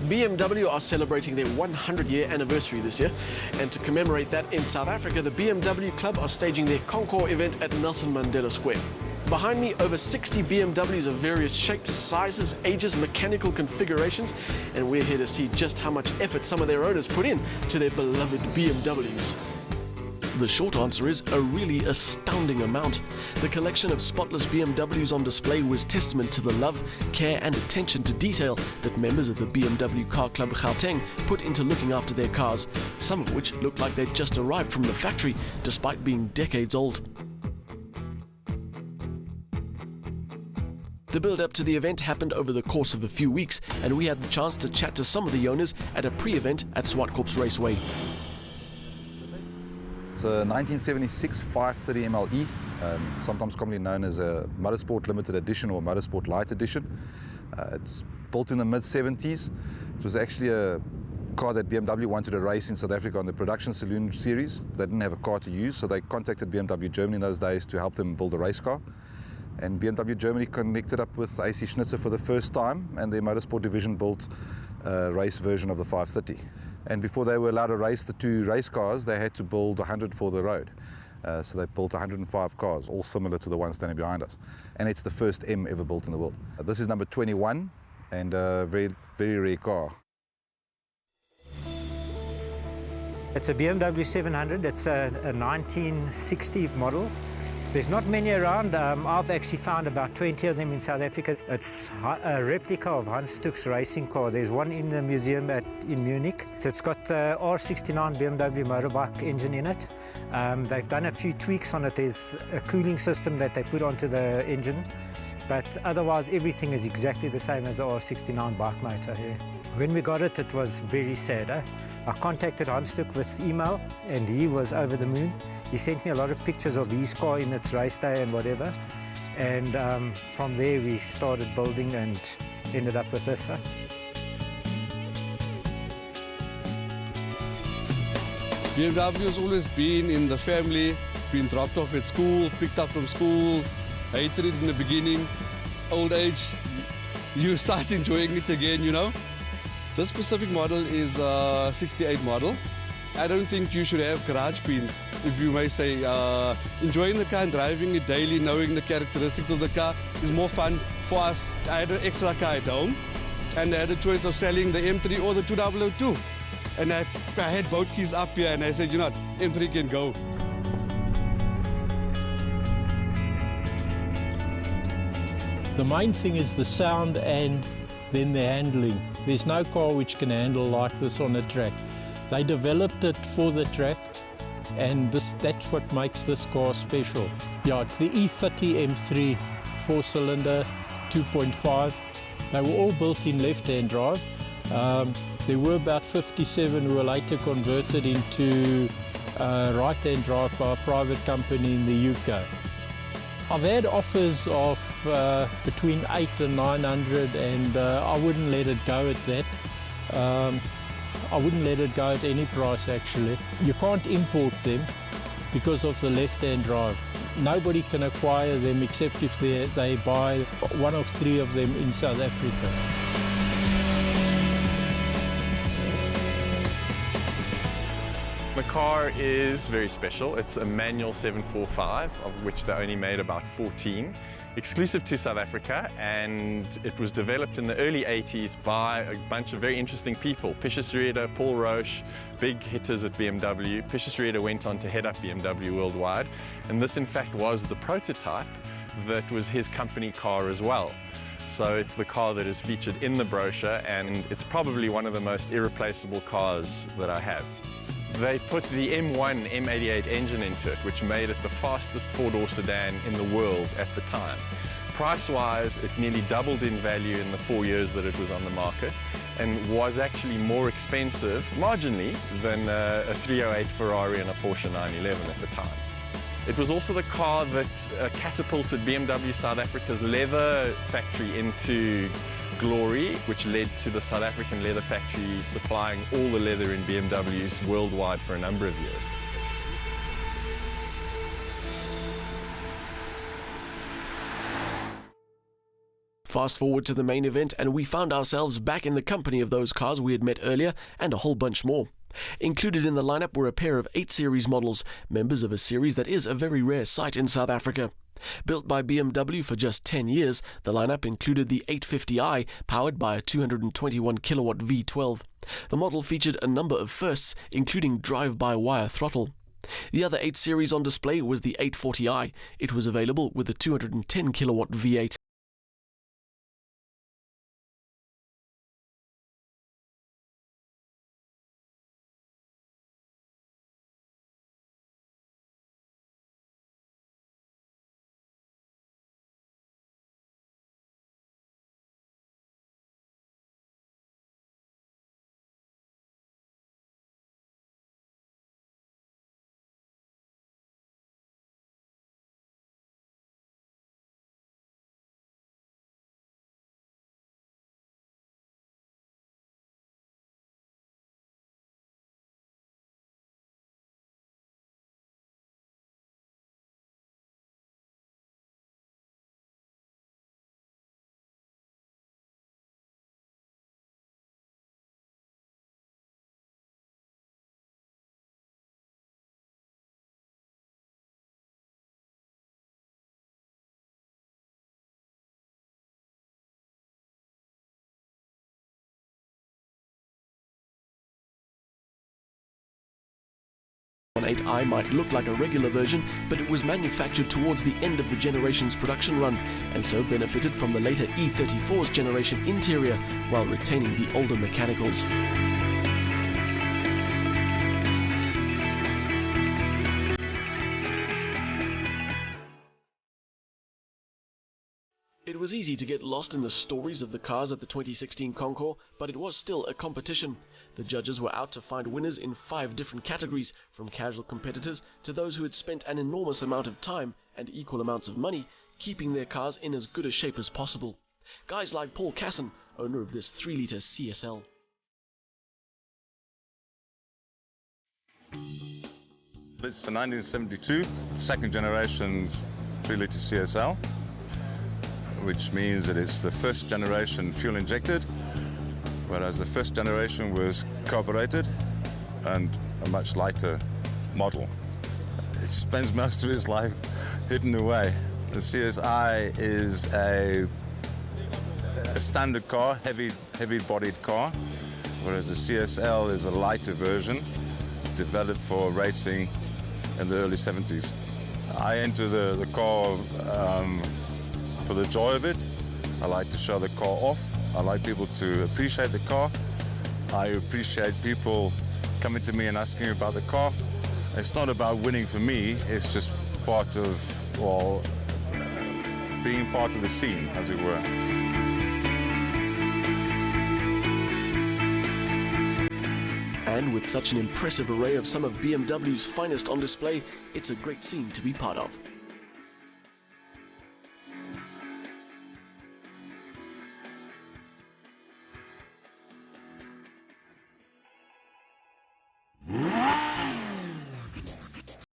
BMW are celebrating their 100-year anniversary this year, and to commemorate that in South Africa, the BMW Club are staging their Concours event at Nelson Mandela Square. Behind me, over 60 BMWs of various shapes, sizes, ages, mechanical configurations, and we're here to see just how much effort some of their owners put in to their beloved BMWs. The short answer is a really astounding amount. The collection of spotless BMWs on display was testament to the love, care and attention to detail that members of the BMW Car Club Gauteng put into looking after their cars, some of which look like they'd just arrived from the factory, despite being decades old. The build-up to the event happened over the course of a few weeks, and we had the chance to chat to some of the owners at a pre-event at Swartkorps Raceway. It's a 1976 530 MLE, sometimes commonly known as a Motorsport Limited Edition or Motorsport Light Edition. It's built in the mid-70s. It was actually a car that BMW wanted to race in South Africa on the production saloon series. They didn't have a car to use, so they contacted BMW Germany in those days to help them build a race car. And BMW Germany connected up with AC Schnitzer for the first time, and their motorsport division built a race version of the 530. And before they were allowed to race the two race cars, they had to build 100 for the road. So they built 105 cars, all similar to the one standing behind us. And it's the first M ever built in the world. This is number 21, and a very, very rare car. It's a BMW 700. It's a 1960 model. There's not many around. I've actually found about 20 of them in South Africa. It's a replica of Hans Stuck's racing car. There's one in the museum in Munich. It's got the R69 BMW motorbike engine in it. They've done a few tweaks on it. There's a cooling system that they put onto the engine, but otherwise everything is exactly the same as the R69 bike motor here. When we got it, it was very sad. I contacted Hans Stuck with email, and he was over the moon. He sent me a lot of pictures of his car in its race day and whatever. And from there we started building and ended up with this. BMW has always been in the family, been dropped off at school, picked up from school, hated it in the beginning. Old age, you start enjoying it again, you know. This specific model is a 68 model. I don't think you should have garage queens, if you may say. Enjoying the car and driving it daily, knowing the characteristics of the car is more fun for us. I had an extra car at home, and I had a choice of selling the M3 or the 2002. And I had both keys up here, and I said, you know what, M3 can go. The main thing is the sound and then the handling. There's no car which can handle like this on a track. They developed it for the track, and that's what makes this car special. Yeah, it's the E30 M3 4-cylinder 2.5. They were all built in left-hand drive. There were about 57 who were later converted into right-hand drive by a private company in the UK. I've had offers of between 800 and 900, and I wouldn't let it go at that. I wouldn't let it go at any price, actually. You can't import them because of the left-hand drive. Nobody can acquire them except if they buy one of 3 of them in South Africa. The car is very special. It's a manual 745, of which they only made about 14, exclusive to South Africa, and it was developed in the early 80s by a bunch of very interesting people. Pischer Schroeder, Paul Roche, big hitters at BMW. Pischer Schroeder went on to head up BMW worldwide, and this in fact was the prototype that was his company car as well. So it's the car that is featured in the brochure, and it's probably one of the most irreplaceable cars that I have. They put the M1 M88 engine into it, which made it the fastest 4-door sedan in the world at the time. Price-wise, it nearly doubled in value in the 4 years that it was on the market, and was actually more expensive, marginally, than a 308 Ferrari and a Porsche 911 at the time. It was also the car that catapulted BMW South Africa's leather factory into glory, which led to the South African leather factory supplying all the leather in BMWs worldwide for a number of years. Fast forward to the main event and we found ourselves back in the company of those cars we had met earlier and a whole bunch more. Included in the lineup were a pair of 8 Series models, members of a series that is a very rare sight in South Africa. Built by BMW for just 10 years, the lineup included the 850i, powered by a 221 kilowatt V12. The model featured a number of firsts, including drive-by-wire throttle. The other 8 Series on display was the 840i. It was available with a 210 kilowatt V8. The 8i might look like a regular version, but it was manufactured towards the end of the generation's production run, and so benefited from the later E34's generation interior while retaining the older mechanicals. It was easy to get lost in the stories of the cars at the 2016 Concours, but it was still a competition. The judges were out to find winners in 5 different categories, from casual competitors to those who had spent an enormous amount of time and equal amounts of money keeping their cars in as good a shape as possible. Guys like Paul Casson, owner of this 3-litre CSL. It's a 1972 second generation 3-litre CSL, which means that it's the first generation fuel injected, whereas the first generation was carbureted and a much lighter model. It spends most of its life hidden away. The CSI is a standard car, heavy-bodied car, whereas the CSL is a lighter version developed for racing in the early 70s. I enter the car for the joy of it. I like to show the car off. I like people to appreciate the car. I appreciate people coming to me and asking me about the car. It's not about winning for me, it's just part of, well, being part of the scene, as it were. And with such an impressive array of some of BMW's finest on display, it's a great scene to be part of.